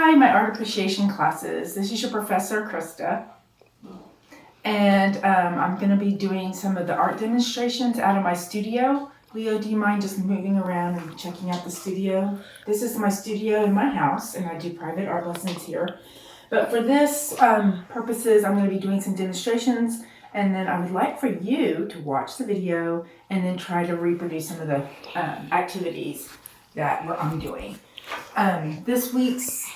Hi, my art appreciation classes. This is your professor, Krista. And I'm going to be doing some of the art demonstrations out of my studio. Leo, do you mind just moving around and checking out the studio? This is my studio in my house, and I do private art lessons here. But for this purposes, I'm going to be doing some demonstrations, and then I would like for you to watch the video and then try to reproduce some of the activities that I'm doing. This week's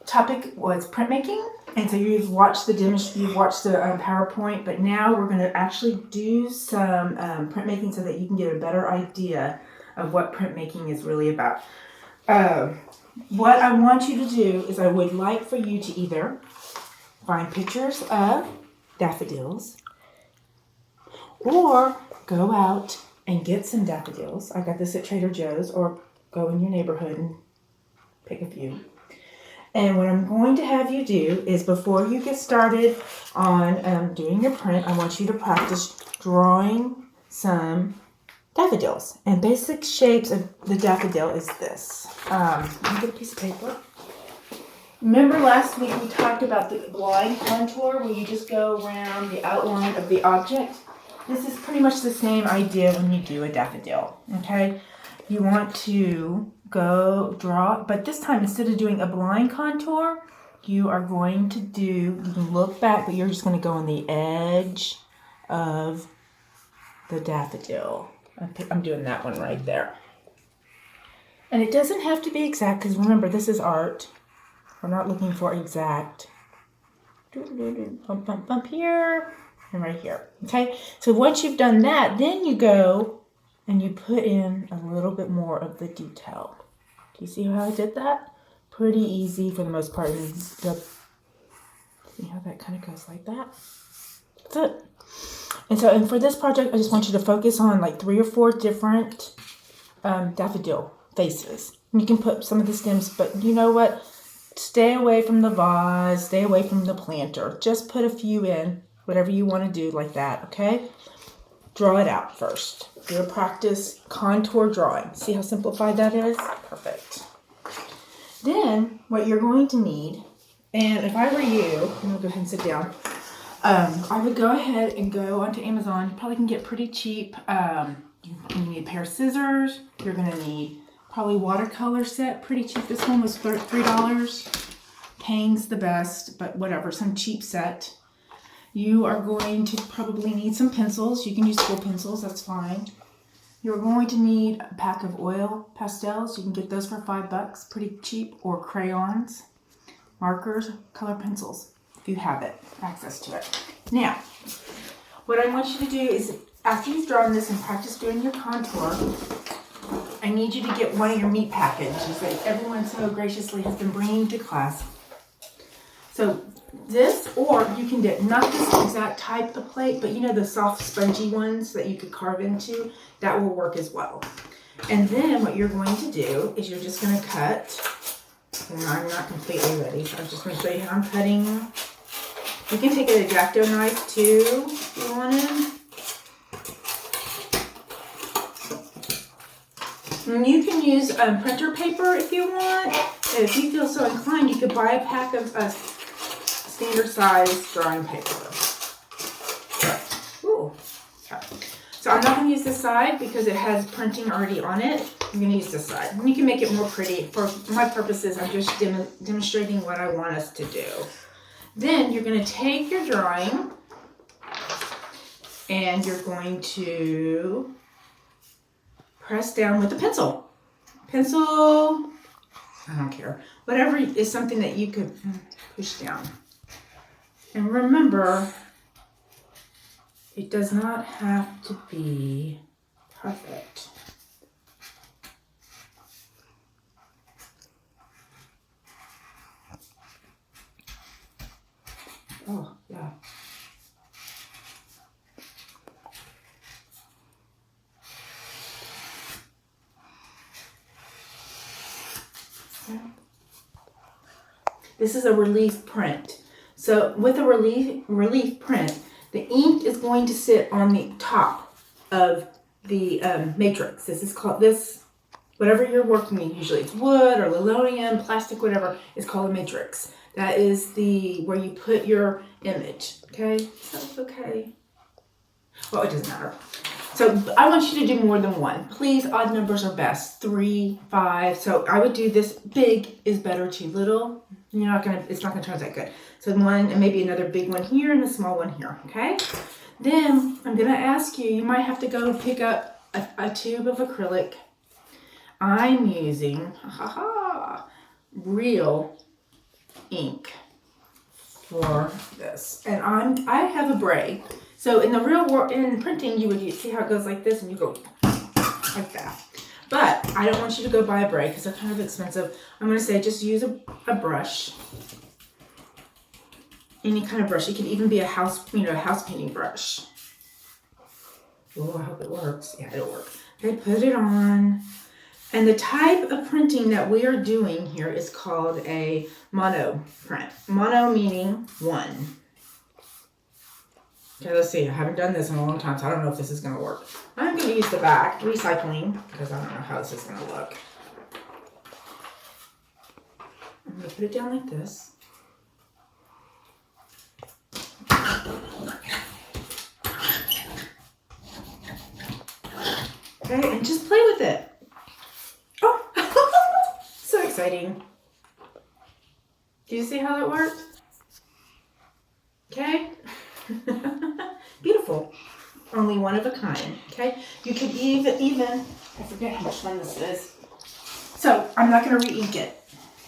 topic was printmaking, and so you've watched the PowerPoint, but now we're going to actually do some printmaking so that you can get a better idea of what printmaking is really about. What I want you to do is I would like for you to either find pictures of daffodils or go out and get some daffodils. I got this at Trader Joe's, or go in your neighborhood and pick a few. And what I'm going to have you do is, before you get started on doing your print, I want you to practice drawing some daffodils. And basic shapes of the daffodil is this. Let me get a piece of paper. Remember last week we talked about the line contour, where you just go around the outline of the object? This is pretty much the same idea when you do a daffodil, okay? You want to go draw, but this time, instead of doing a blind contour, you are going to do, you can look back, but you're just going to go on the edge of the daffodil. I'm doing that one right there. And it doesn't have to be exact, because remember, this is art. We're not looking for exact. Bump, bump, bump here, and right here. Okay, so once you've done that, then you go and you put in a little bit more of the detail. Do you see how I did that? Pretty easy for the most part. See how that kind of goes like that? That's it. And for this project, I just want you to focus on like 3 or 4 different daffodil faces. You can put some of the stems, but you know what? Stay away from the vase, stay away from the planter. Just put a few in, whatever you want to do like that, okay? Draw it out first. Do a practice contour drawing. See how simplified that is? Perfect. Then, what you're going to need, and if I were you, I'm going to go ahead and sit down. I would go ahead and go onto Amazon. You probably can get pretty cheap. You need a pair of scissors. You're going to need probably watercolor set. Pretty cheap. This one was $3. Tang's the best, but whatever. Some cheap set. You are going to probably need some pencils. You can use school pencils, that's fine. You're going to need a pack of oil pastels. You can get those for $5, pretty cheap, or crayons, markers, color pencils, if you have it, access to it. Now, what I want you to do is, after you've drawn this and practice doing your contour, I need you to get one of your meat packages that everyone so graciously has been bringing to class. So this, or you can get not this exact type of plate, but you know the soft spongy ones that you could carve into, that will work as well. And then what you're going to do is you're just going to cut, and I'm not completely ready, so I'm just going to show you how I'm cutting. You can take an X-Acto knife too if you wanted. And you can use printer paper if you want. And if you feel so inclined, you could buy a pack of standard size drawing paper. Ooh. Okay. So I'm not going to use this side because it has printing already on it. I'm going to use this side. And you can make it more pretty. For my purposes, I'm just demonstrating what I want us to do. Then you're going to take your drawing and you're going to press down with a pencil. Pencil, I don't care. Whatever is something that you could push down. And remember, it does not have to be perfect. Oh, yeah. This is a relief print. So with a relief print, the ink is going to sit on the top of the matrix. This whatever you're working in, usually it's wood or linoleum, plastic, whatever, is called a matrix. That is where you put your image, okay? So, okay. Well, it doesn't matter. So I want you to do more than one. Please, odd numbers are best. 3, 5. So I would do this. Big is better too. Little, it's not gonna turn out that good. So one and maybe another big one here and a small one here, okay? Then I'm gonna ask you, you might have to go pick up a tube of acrylic. I'm using real ink for this. And I have a braid. So in the real world, in printing, you would see how it goes like this and you go like that. But I don't want you to go buy a braid because they're kind of expensive. I'm going to say just use a brush. Any kind of brush. It could even be a house painting brush. Oh, I hope it works. Yeah, it'll work. Okay, put it on. And the type of printing that we are doing here is called a mono print. Mono meaning one. Okay, let's see. I haven't done this in a long time, so I don't know if this is going to work. I'm going to use the back, recycling, because I don't know how this is going to look. I'm going to put it down like this. Okay, and just play with it. Oh, so exciting. Do you see how that worked? Okay. Beautiful. Only one of a kind. Okay. You could even, I forget how much fun this is. So I'm not going to re-ink it,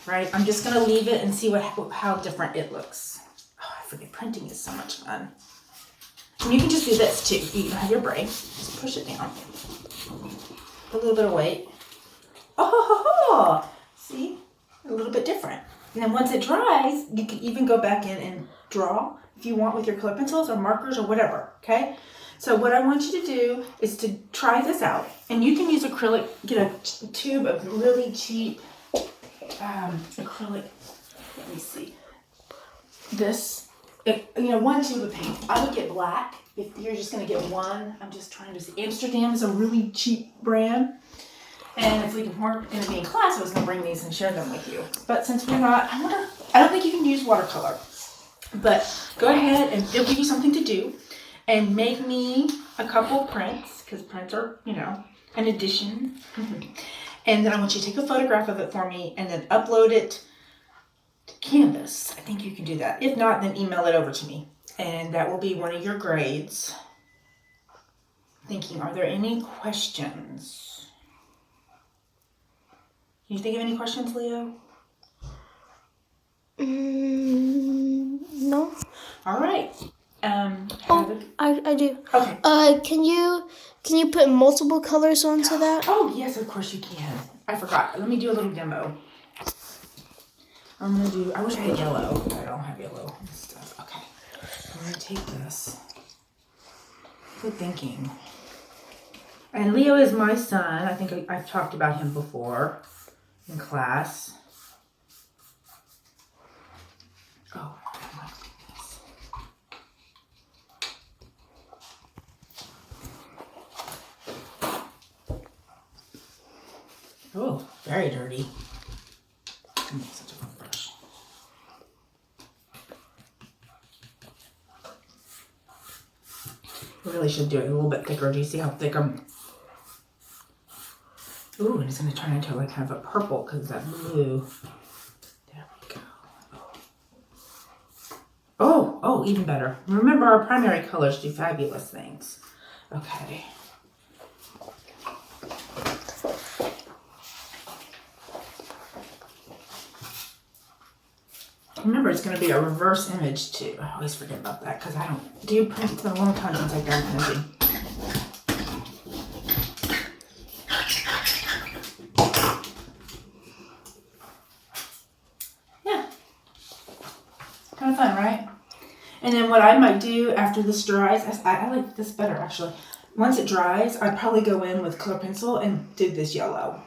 right? I'm just going to leave it and see how different it looks. Oh, I forget. Printing is so much fun. And you can just do this too. You can have your braid. Just push it down. A little bit of weight. Oh, see? A little bit different. And then once it dries, you can even go back in and draw if you want with your color pencils or markers or whatever, okay? So what I want you to do is to try this out. And you can use acrylic, get a tube of really cheap acrylic. Let me see. One tube of paint. I would get black if you're just going to get one. I'm just trying to see. Amsterdam is a really cheap brand. And if we can work in being class, I was going to bring these and share them with you. But since we're not, I don't think you can use watercolor. But go ahead and it'll give you something to do. And make me a couple prints, because prints are, an addition. And then I want you to take a photograph of it for me and then upload it to Canvas. I think you can do that. If not, then email it over to me. And that will be one of your grades. Thinking, are there any questions? Can you think of any questions, Leo? No. All right. I do. Okay. Can you put multiple colors onto that? Oh, yes, of course you can. I forgot. Let me do a little demo. I wish I had yellow, but I don't have yellow stuff. Okay. I'm going to take this. Good thinking. And Leo is my son. I think I've talked about him before in class. Oh, my goodness. Oh, very dirty. Such a fun brush. I really should do it a little bit thicker. Do you see how thick I'm? Ooh, and it's going to turn into like kind of a purple because that blue. There we go. Oh, even better. Remember, our primary colors do fabulous things. Okay. Remember, it's going to be a reverse image too. I always forget about that because I don't do print. It's been a long time since I've done printing. Yeah. Kind of fun, right? And then what I might do after this dries, I like this better actually. Once it dries, I'd probably go in with color pencil and do this yellow.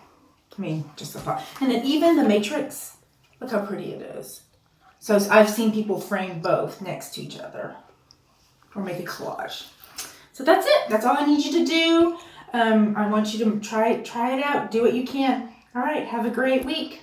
I mean, just a thought. And then even the matrix, look how pretty it is. So I've seen people frame both next to each other or make a collage. So that's it. That's all I need you to do. I want you to try it out. Do what you can. All right. Have a great week.